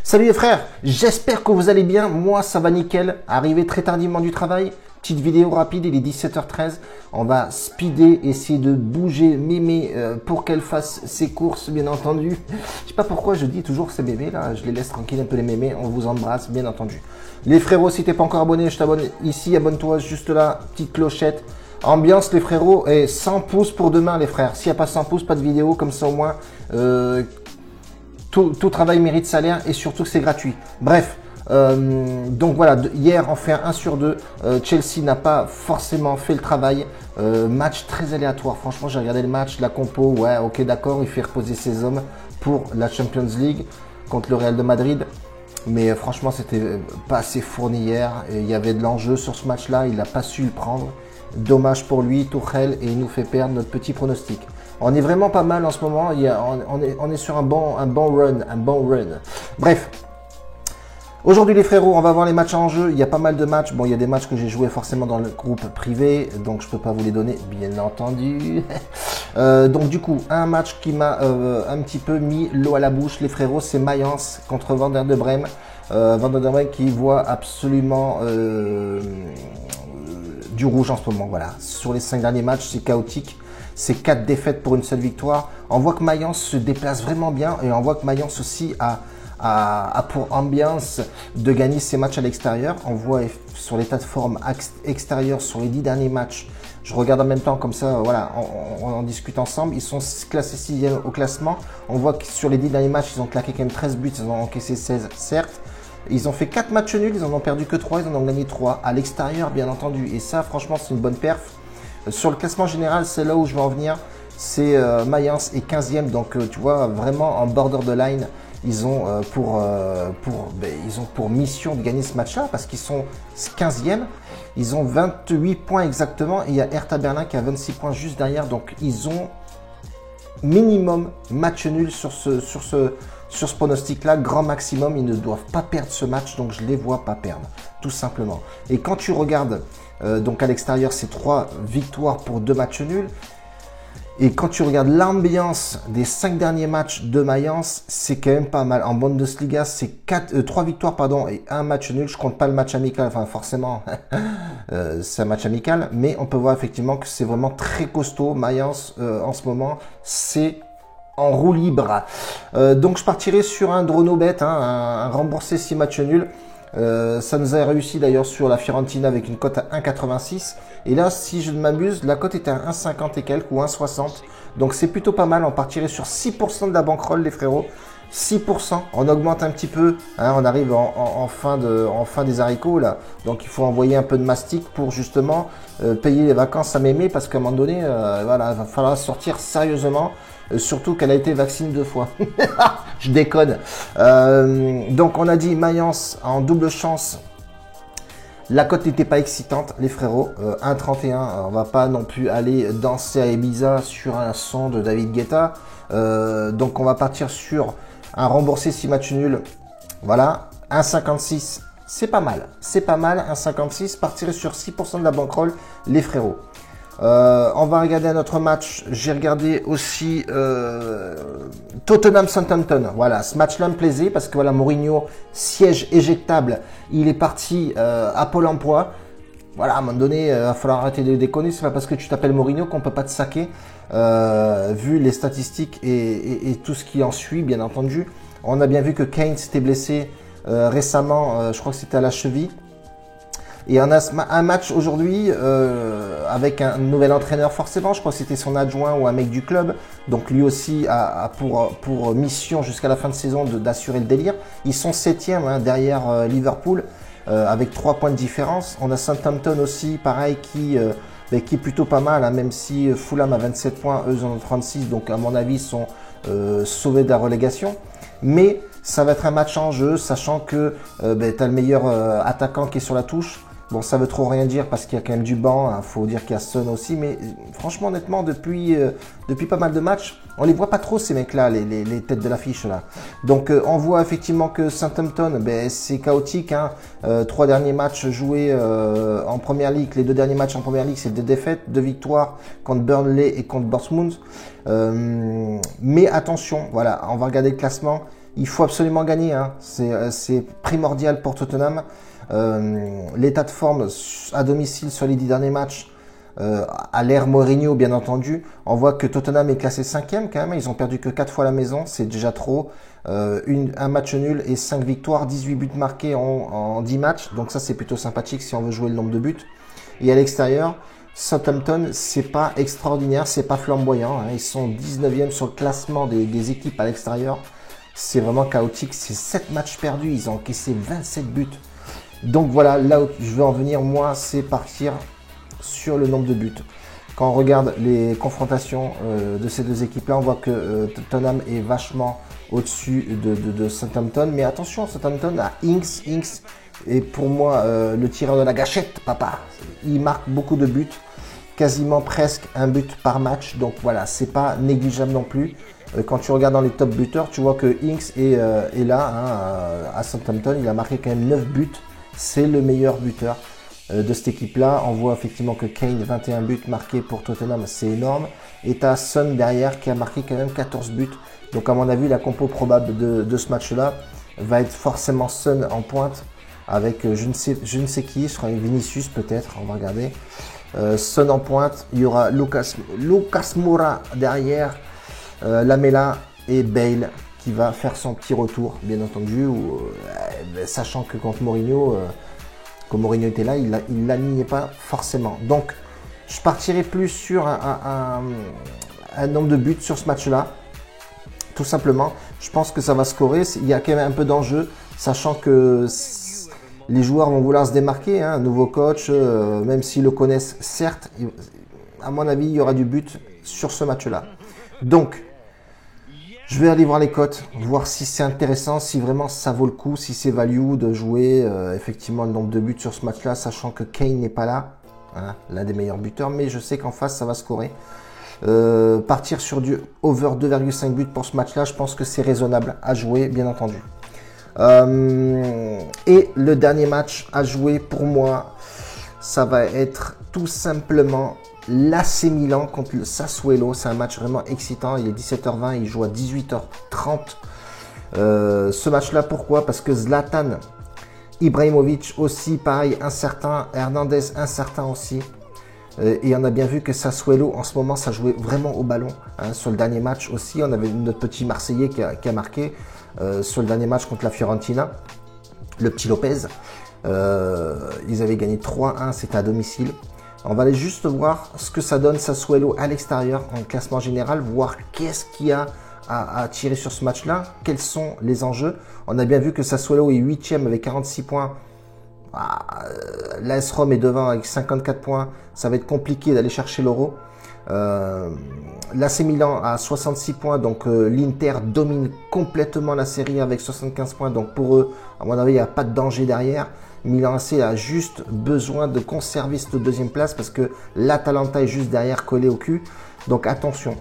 Salut les frères, j'espère que vous allez bien, moi ça va nickel, arrivé très tardivement du travail, petite vidéo rapide, il est 17h13, on va speeder, essayer de bouger Mémé pour qu'elle fasse ses courses bien entendu. Je sais pas pourquoi je dis toujours ces bébés là, je les laisse tranquilles un peu les mémés, on vous embrasse bien entendu. Les frérots, si t'es pas encore abonné, je t'abonne ici, abonne-toi juste là, petite clochette. Ambiance les frérots et 100 pouces pour demain les frères, s'il n'y a pas 100 pouces, pas de vidéo, comme ça au moins... Tout travail mérite salaire et surtout c'est gratuit. Bref, donc voilà, hier on fait un 1 sur 2. Chelsea n'a pas forcément fait le travail. Match très aléatoire. Franchement, j'ai regardé le match, la compo. Ouais, ok, d'accord, il fait reposer ses hommes pour la Champions League contre le Real de Madrid. Mais franchement, c'était pas assez fourni hier. Et il y avait de l'enjeu sur ce match-là. Il n'a pas su le prendre. Dommage pour lui, Tuchel, et il nous fait perdre notre petit pronostic. On est vraiment pas mal en ce moment. On est sur un bon run. Bref. Aujourd'hui les frérots, on va voir les matchs en jeu. Il y a pas mal de matchs. Bon, il y a des matchs que j'ai joués forcément dans le groupe privé, donc je peux pas vous les donner, bien entendu. Donc du coup, un match qui m'a un petit peu mis l'eau à la bouche, les frérots, c'est Mayence contre Werder de Brême. Werder de Brême qui voit absolument du rouge en ce moment. Voilà. Sur les 5 derniers matchs, c'est chaotique. C'est 4 défaites pour une seule victoire. On voit que Mayence se déplace vraiment bien et on voit que Mayence aussi a pour ambiance de gagner ses matchs à l'extérieur. On voit sur l'état de forme extérieur sur les 10 derniers matchs. Je regarde en même temps comme ça, voilà, on en discute ensemble. Ils sont classés 6e au classement. On voit que sur les 10 derniers matchs, ils ont claqué quand même 13 buts, ils ont encaissé 16, certes. Ils ont fait 4 matchs nuls, ils en ont perdu que 3, ils en ont gagné 3 à l'extérieur, bien entendu. Et ça, franchement, c'est une bonne perf. Sur le classement général, c'est là où je veux en venir. C'est Mayence est 15e, donc tu vois, vraiment en border de line. Ils ont pour mission de gagner ce match-là parce qu'ils sont 15e. Ils ont 28 points exactement. Et il y a Hertha Berlin qui a 26 points juste derrière. Donc ils ont minimum match nul sur ce pronostic-là. Grand maximum, ils ne doivent pas perdre ce match. Donc je les vois pas perdre, tout simplement. Et quand tu regardes... donc à l'extérieur, c'est 3 victoires pour 2 matchs nuls. Et quand tu regardes l'ambiance des 5 derniers matchs de Mayence, c'est quand même pas mal. En Bundesliga, c'est 3 victoires et 1 match nul. Je compte pas le match amical, enfin forcément, c'est un match amical. Mais on peut voir effectivement que c'est vraiment très costaud. Mayence, en ce moment, c'est en roue libre. Donc je partirai sur un Dronobet, un remboursé 6 matchs nuls. Ça nous a réussi d'ailleurs sur la Fiorentina avec une cote à 1,86 et là si je ne m'abuse la cote était à 1,50 et quelques ou 1,60, donc c'est plutôt pas mal. On partirait sur 6% de la bankroll les frérots, 6%, on augmente un petit peu, on arrive en fin des haricots là, donc il faut envoyer un peu de mastic pour justement payer les vacances à Mémé parce qu'à un moment donné voilà, il va falloir sortir sérieusement. Surtout qu'elle a été vaccinée 2 fois. Je déconne. Donc on a dit Mayence en double chance. La cote n'était pas excitante les frérots. 1,31. On va pas non plus aller danser à Ibiza sur un son de David Guetta. Donc on va partir sur un remboursé 6 matchs nuls. Voilà. 1,56. C'est pas mal. C'est pas mal. 1,56. Partirait sur 6% de la bankroll les frérots. On va regarder un autre match. J'ai regardé aussi Tottenham-Southampton. Voilà, ce match-là me plaisait parce que voilà, Mourinho, siège éjectable, il est parti à Pôle emploi. Voilà, à un moment donné, il va falloir arrêter de déconner. C'est pas parce que tu t'appelles Mourinho qu'on peut pas te saquer, vu les statistiques et tout ce qui en suit, bien entendu. On a bien vu que Kane s'était blessé récemment, je crois que c'était à la cheville. Et on a un match aujourd'hui avec un nouvel entraîneur forcément, je crois que c'était son adjoint ou un mec du club. Donc lui aussi a pour mission jusqu'à la fin de saison d'assurer le délire. Ils sont 7e derrière Liverpool avec 3 points de différence. On a Southampton aussi, pareil, qui est plutôt pas mal, même si Fulham a 27 points, eux en ont 36. Donc à mon avis, ils sont sauvés de la relégation. Mais ça va être un match en jeu, sachant que tu as le meilleur attaquant qui est sur la touche. Bon, ça veut trop rien dire parce qu'il y a quand même du banc, faut dire qu'il y a Son aussi, mais franchement, honnêtement, depuis pas mal de matchs, on les voit pas trop ces mecs-là, les têtes de l'affiche là. Donc, on voit effectivement que Southampton, c'est chaotique. 3 derniers matchs joués en Première Ligue, les 2 derniers matchs en Première Ligue, c'est 2 défaites, 2 victoires contre Burnley et contre Bournemouth. Mais attention, voilà, on va regarder le classement. Il faut absolument gagner, hein. C'est primordial pour Tottenham. L'état de forme à domicile sur les 10 derniers matchs, à l'ère Mourinho bien entendu, on voit que Tottenham est classé 5e quand même, ils ont perdu que 4 fois à la maison, c'est déjà trop. Un match nul et 5 victoires, 18 buts marqués en 10 matchs, donc ça c'est plutôt sympathique si on veut jouer le nombre de buts. Et à l'extérieur, Southampton, c'est pas extraordinaire, c'est pas flamboyant, hein. Ils sont 19e sur le classement des équipes à l'extérieur. C'est vraiment chaotique, c'est 7 matchs perdus, ils ont encaissé 27 buts. Donc voilà, là où je veux en venir, moi, c'est partir sur le nombre de buts. Quand on regarde les confrontations de ces deux équipes-là, on voit que Tottenham est vachement au-dessus de Southampton. Mais attention, Southampton a Ings. Ings est pour moi le tireur de la gâchette, papa. Il marque beaucoup de buts, quasiment presque un but par match. Donc voilà, c'est pas négligeable non plus. Quand tu regardes dans les top buteurs, tu vois que Ings est là, hein, à Southampton. Il a marqué quand même 9 buts. C'est le meilleur buteur de cette équipe-là. On voit effectivement que Kane, 21 buts marqués pour Tottenham, c'est énorme. Et tu as Son derrière qui a marqué quand même 14 buts. Donc à mon avis, la compo probable de ce match-là va être forcément Son en pointe avec je ne sais qui, je crois Vinicius peut-être, on va regarder. Son en pointe, il y aura Lucas Moura derrière, Lamela et Bale qui va faire son petit retour, bien entendu, sachant que quand Mourinho était là, il l'alignait pas forcément. Donc, je partirai plus sur un nombre de buts sur ce match-là. Tout simplement, je pense que ça va scorer. Il y a quand même un peu d'enjeu, sachant que les joueurs vont vouloir se démarquer. Hein, un nouveau coach, même s'ils le connaissent, certes, à mon avis, il y aura du but sur ce match-là. Donc, je vais aller voir les cotes, voir si c'est intéressant, si vraiment ça vaut le coup, si c'est value de jouer effectivement le nombre de buts sur ce match-là, sachant que Kane n'est pas là, hein, l'un des meilleurs buteurs, mais je sais qu'en face ça va scorer. Partir sur du over 2,5 buts pour ce match-là, je pense que c'est raisonnable à jouer, bien entendu. Et le dernier match à jouer pour moi, ça va être tout simplement l'AC Milan contre le Sassuolo. C'est un match vraiment excitant. Il est 17h20, il joue à 18h30. Ce match-là, pourquoi? Parce que Zlatan Ibrahimovic aussi, pareil, incertain. Hernandez, incertain aussi. Et on a bien vu que Sassuolo, en ce moment, ça jouait vraiment au ballon. Hein. Sur le dernier match aussi, on avait notre petit Marseillais qui a marqué sur le dernier match contre la Fiorentina, le petit Lopez. Ils avaient gagné 3-1, c'était à domicile. On va aller juste voir ce que ça donne Sassuolo à l'extérieur en classement général, voir qu'est-ce qu'il y a à tirer sur ce match-là, quels sont les enjeux. On a bien vu que Sassuolo est 8e avec 46 points. L'AS Rome est devant avec 54 points. Ça va être compliqué d'aller chercher l'euro. L'AC Milan a 66 points, donc l'Inter domine complètement la série avec 75 points. Donc pour eux, à mon avis, il n'y a pas de danger derrière. Milan AC a juste besoin de conserver cette deuxième place parce que l'Atalanta est juste derrière, collé au cul. Donc attention,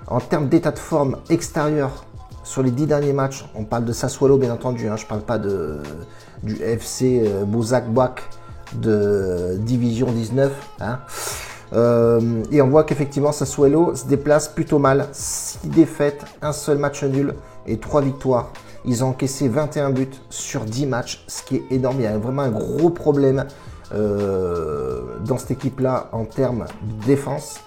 en termes d'état de forme extérieur, sur les 10 derniers matchs, on parle de Sassuolo bien entendu, hein, je ne parle pas du FC Bouzak-Bouak de Division 19. Hein. Et on voit qu'effectivement Sassuolo se déplace plutôt mal. 6 défaites, un seul match nul et 3 victoires. Ils ont encaissé 21 buts sur 10 matchs, ce qui est énorme. Il y a vraiment un gros problème dans cette équipe-là en termes de défense.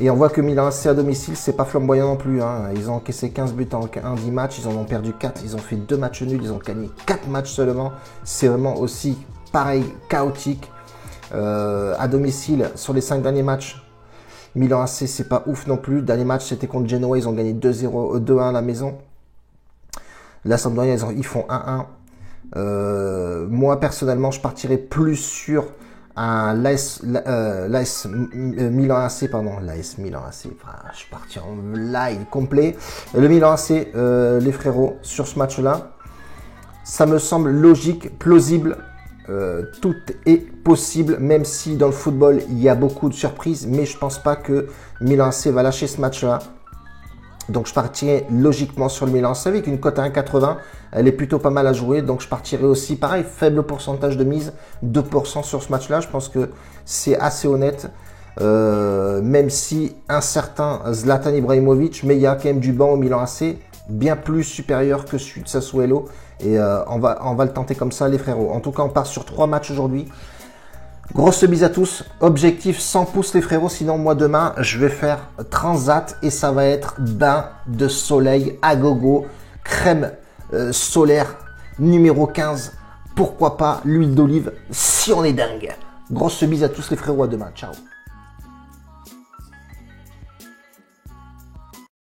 Et on voit que Milan AC à domicile, c'est pas flamboyant non plus. Hein. Ils ont encaissé 15 buts en 10 matchs, ils en ont perdu 4, ils ont fait 2 matchs nuls, ils ont gagné 4 matchs seulement. C'est vraiment aussi pareil, chaotique. À domicile, sur les 5 derniers matchs, Milan AC, c'est pas ouf non plus. Dernier match, c'était contre Genoa, ils ont gagné 2-1 à la maison. La Sampdoria, ils font 1-1. Moi, personnellement, je partirais plus sur l'AS Milan AC, pardon. L'AS Milan AC, enfin, je suis parti en live complet. Le Milan AC, les frérots, sur ce match-là, ça me semble logique, plausible. Tout est possible, même si dans le football, il y a beaucoup de surprises. Mais je pense pas que Milan AC va lâcher ce match-là. Donc je partirai logiquement sur le Milan AC avec une cote à 1,80. Elle est plutôt pas mal à jouer. Donc je partirai aussi, pareil, faible pourcentage de mise, 2% sur ce match-là. Je pense que c'est assez honnête. Même si un certain Zlatan Ibrahimovic, mais il y a quand même du banc au Milan AC. bien plus supérieur que celui de Sassuolo. Et on va le tenter comme ça, les frérots. En tout cas, on part sur 3 matchs aujourd'hui. Grosse bise à tous. Objectif 100 pouces, les frérots. Sinon, moi, demain, je vais faire Transat et ça va être bain de soleil à gogo. Crème solaire numéro 15. Pourquoi pas l'huile d'olive si on est dingue. Grosse bise à tous, les frérots. À demain. Ciao.